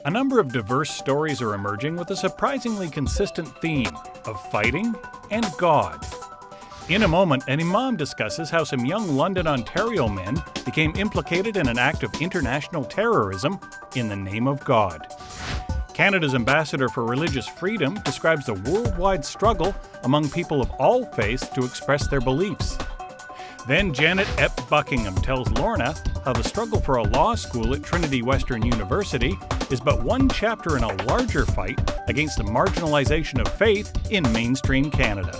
A number of diverse stories are emerging with a surprisingly consistent theme of fighting and God. In a moment, an imam discusses how some young London, Ontario men became implicated in an act of international terrorism in the name of God. Canada's ambassador for religious freedom describes the worldwide struggle among people of all faiths to express their beliefs. Then Janet Epp Buckingham tells Lorna how the struggle for a law school at Trinity Western University is but one chapter in a larger fight against the marginalization of faith in mainstream Canada.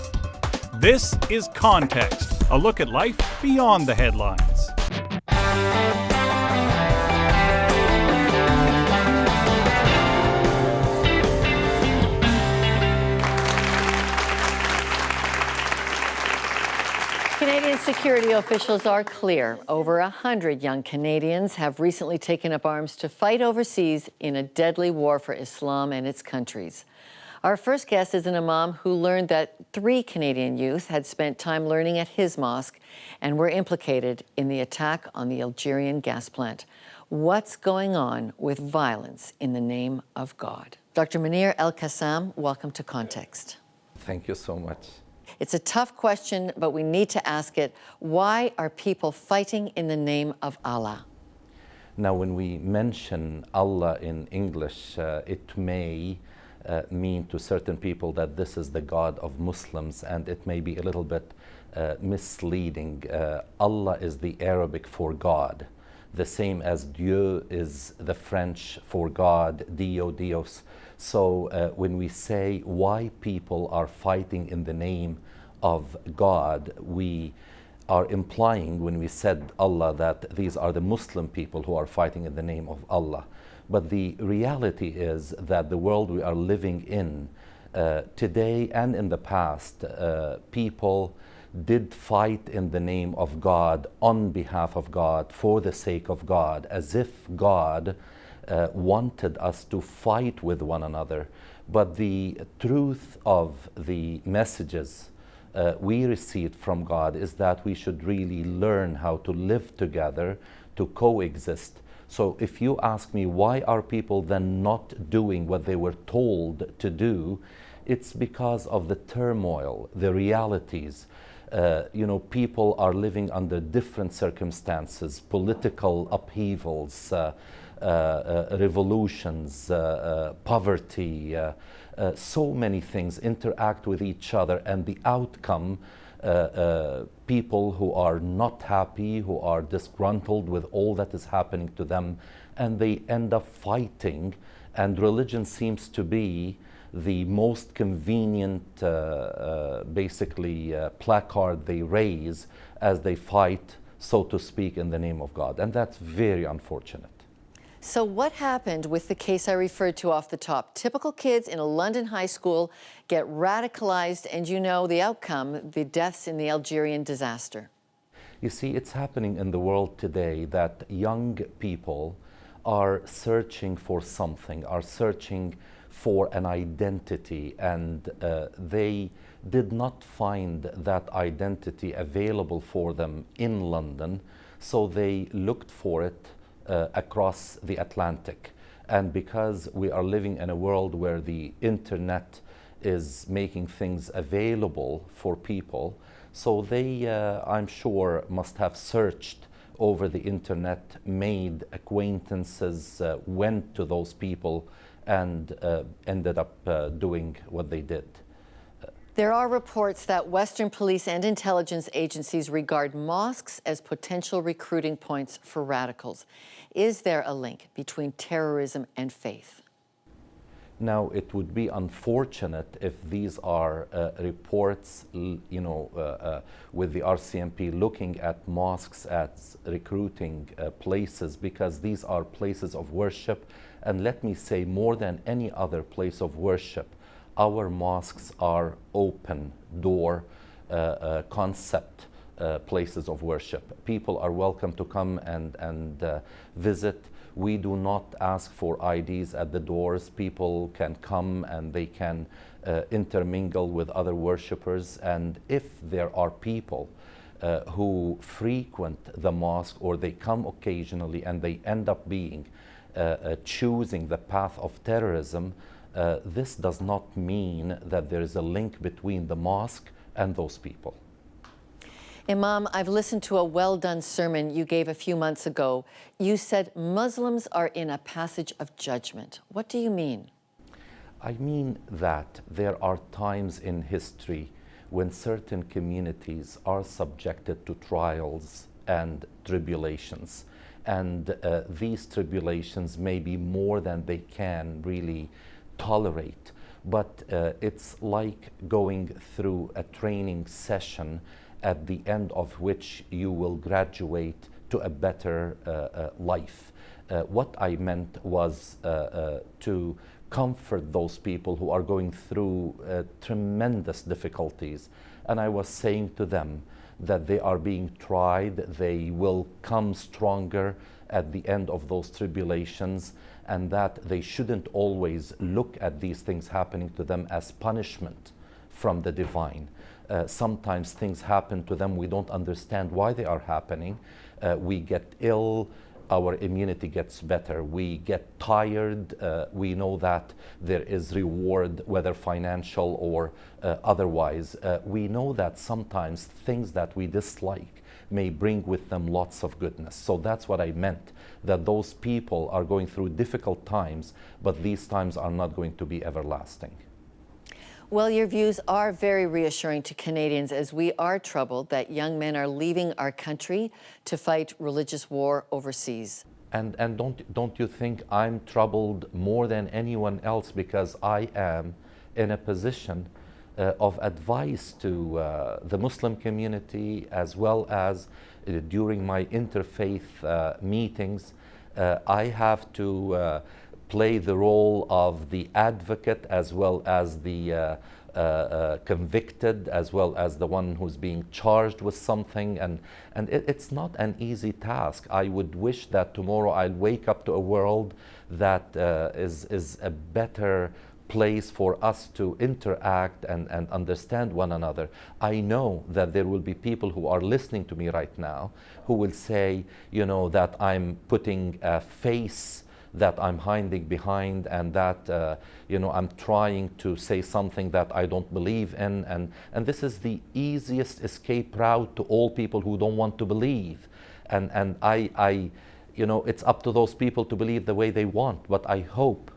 This is Context, a look at life beyond the headlines. Canadian security officials are clear. Over 100 young Canadians have recently taken up arms to fight overseas in a deadly war for Islam and its countries. Our first guest is an imam who learned that 3 Canadian youth had spent time learning at his mosque and were implicated in the attack on the Algerian gas plant. What's going on with violence in the name of God? Dr. Munir El-Qassam, welcome to Context. Thank you so much. It's a tough question, but we need to ask it. Why are people fighting in the name of Allah? Now, when we mention Allah in English, it may mean to certain people that this is the God of Muslims, and it may be a little bit misleading. Allah is the Arabic for God, the same as Dieu is the French for God, Dio, Dios. So when we say why people are fighting in the name of God, we are implying when we said Allah that these are the Muslim people who are fighting in the name of Allah. But the reality is that the world we are living in today and in the past, people did fight in the name of God, on behalf of God, for the sake of God, as if God wanted us to fight with one another. But the truth of the messages we received from God is that we should really learn how to live together, to coexist. So if you ask me why are people then not doing what they were told to do, it's because of the turmoil, the realities. People are living under different circumstances, political upheavals, revolutions, poverty, so many things interact with each other, and the outcome, people who are not happy, who are disgruntled with all that is happening to them, and they end up fighting, and religion seems to be the most convenient, placard they raise as they fight, so to speak, in the name of God. And that's very unfortunate. So what happened with the case I referred to off the top? Typical kids in a London high school get radicalized, and you know the outcome, the deaths in the Algerian disaster. You see, it's happening in the world today that young people are searching for something, are searching for an identity, and they did not find that identity available for them in London, so they looked for it across the Atlantic. And because we are living in a world where the internet is making things available for people, so they, I'm sure, must have searched over the internet, made acquaintances, went to those people, and ended up doing what they did. There are reports that Western police and intelligence agencies regard mosques as potential recruiting points for radicals. Is there a link between terrorism and faith? Now, it would be unfortunate if these are reports, with the RCMP looking at mosques as recruiting places, because these are places of worship. And let me say, more than any other place of worship, our mosques are open door concept places of worship. People are welcome to come and visit. We do not ask for IDs at the doors. People can come and they can intermingle with other worshipers. And if there are people who frequent the mosque, or they come occasionally and they end up being choosing the path of terrorism, this does not mean that there is a link between the mosque and those people. Imam, I've listened to a well-done sermon you gave a few months ago. You said Muslims are in a passage of judgment. What do you mean? I mean that there are times in history when certain communities are subjected to trials and tribulations. And these tribulations may be more than they can really tolerate. But it's like going through a training session at the end of which you will graduate to a better life. What I meant was to comfort those people who are going through tremendous difficulties. And I was saying to them that they are being tried, they will come stronger at the end of those tribulations, and that they shouldn't always look at these things happening to them as punishment from the divine. Sometimes things happen to them, we don't understand why they are happening. We get ill, our immunity gets better. We get tired, we know that there is reward, whether financial or otherwise. We know that sometimes things that we dislike may bring with them lots of goodness. So that's what I meant, that those people are going through difficult times, but these times are not going to be everlasting. Well, your views are very reassuring to Canadians, as we are troubled that young men are leaving our country to fight religious war overseas. And don't you think I'm troubled more than anyone else, because I am in a position of advice to the Muslim community, as well as during my interfaith meetings. I have to play the role of the advocate, as well as the convicted, as well as the one who's being charged with something, and it's not an easy task. I would wish that tomorrow I'll wake up to a world that is a better place for us to interact and understand one another. I know that there will be people who are listening to me right now who will say, you know, that I'm putting a face that I'm hiding behind, and that you know, I'm trying to say something that I don't believe in, and this is the easiest escape route to all people who don't want to believe. And I you know, it's up to those people to believe the way they want, but I hope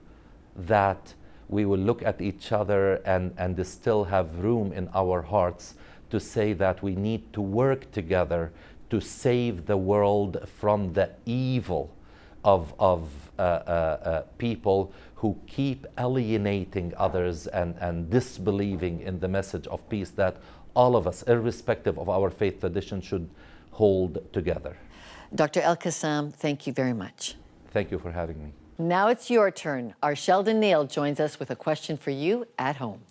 that we will look at each other and still have room in our hearts to say that we need to work together to save the world from the evil of people who keep alienating others and disbelieving in the message of peace that all of us, irrespective of our faith tradition, should hold together. Dr. El-Qassam, thank you very much. Thank you for having me. Now it's your turn. Our Sheldon Neal joins us with a question for you at home.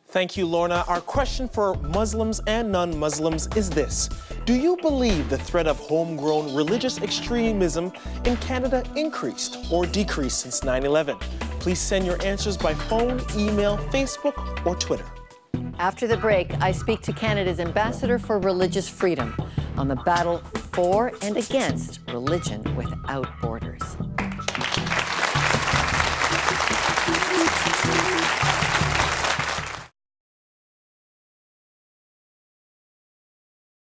Thank you, Lorna. Our question for Muslims and non-Muslims is this: do you believe the threat of homegrown religious extremism in Canada increased or decreased since 9/11? Please send your answers by phone, email, Facebook, or Twitter. After the break, I speak to Canada's Ambassador for Religious Freedom on the battle for and against religion without borders.